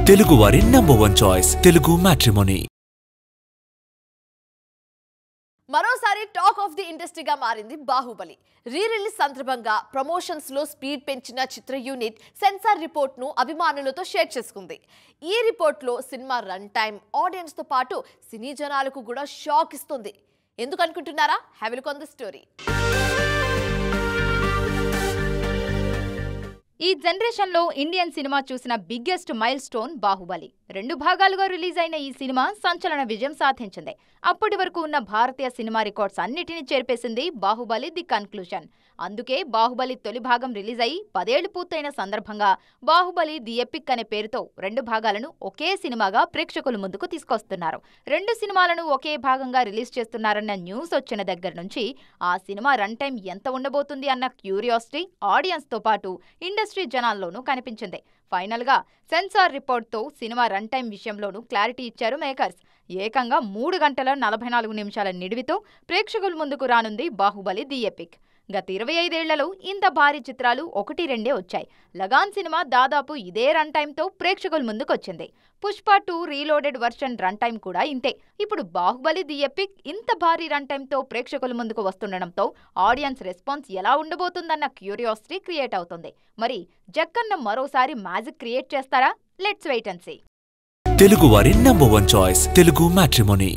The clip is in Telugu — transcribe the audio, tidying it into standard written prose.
తెలుగువారి #1 చాయిస్ తెలుగు మ్యాట్రిమోనీ. మరోసారి టాక్ ఆఫ్ ది ఇండస్ట్రీగా మారింది బాహుబలి. రిలీజ్ సందర్భంగా ప్రమోషన్స్ లో స్పీడ్ పెంచిన చిత్ర యూనిట్ సెన్సార్ రిపోర్ట్ ను అభిమానులతో షేర్ చేసుకుంది. ఈ రిపోర్ట్ లో సినిమా రన్ టైం ఆడియన్స్ తో పాటు సినీ జనాలకు కూడా షాక్ ఇస్తుంది. ఎందుకు అనుకుంటున్నారా? Have a look on the story. ఈ జనరేషన్ లో ఇండియన్ సినిమా చూసిన బిగ్గెస్ట్ మైల్ స్టోన్ బాహుబలి. 2 భాగాలుగా రిలీజ్ అయిన ఈ సినిమా సంచలన విజయం సాధించింది. అప్పటి వరకు ఉన్న భారతీయ సినిమా రికార్డ్స్ అన్నిటినీ చేర్పేసింది బాహుబలి ది కన్క్లూజన్. అందుకే బాహుబలి తొలి భాగం రిలీజ్ అయి 10 ఏళ్లు పూర్తయిన సందర్భంగా బాహుబలి ది ఎపిక్ అనే పేరుతో 2 భాగాలను ఒకే సినిమాగా ప్రేక్షకుల ముందుకు తీసుకొస్తున్నారు. 2 సినిమాలను ఒకే భాగంగా రిలీజ్ చేస్తున్నారన్న న్యూస్ వచ్చిన దగ్గర నుంచి ఆ సినిమా రన్ టైం ఎంత ఉండబోతుంది అన్న క్యూరియాసిటీ ఆడియన్స్ తో పాటు ఇండస్ట్రీ జనాల్లోనూ కనిపించింది. ఫైనల్ గా సెన్సార్ రిపోర్ట్ తో సినిమా రన్ టైం విషయంలోనూ క్లారిటీ ఇచ్చారు మేకర్స్. ఏకంగా 3 గంటల 44 నిమిషాల నిడివితో ప్రేక్షకుల ముందుకు రానుంది బాహుబలి ది ఎపిక్. గత 25 ఏళ్లలో ఇంత భారీ చిత్రాలు 1-2 వచ్చాయి. లగాన్ సినిమా దాదాపు ఇదే రన్ టైంతో ప్రేక్షకుల ముందుకొచ్చింది. Pushpa 2 reloaded version run time కూడా ఇంతే. ఇప్పుడు బాహుబలి ది ఎపిక్ ఇంత భారీ రన్ టైంతో ప్రేక్షకుల ముందుకు వస్తుండడంతో ఆడియన్స్ రెస్పాన్స్ ఎలా ఉండబోతుందన్న క్యూరియాసిటీ క్రియేట్ అవుతుంది. మరి జక్కన్న మరోసారి మ్యాజిక్ క్రియేట్ చేస్తారా? Let's wait and see. తెలుగువారి #1 చాయిస్ తెలుగు మ్యాట్రిమోనీ.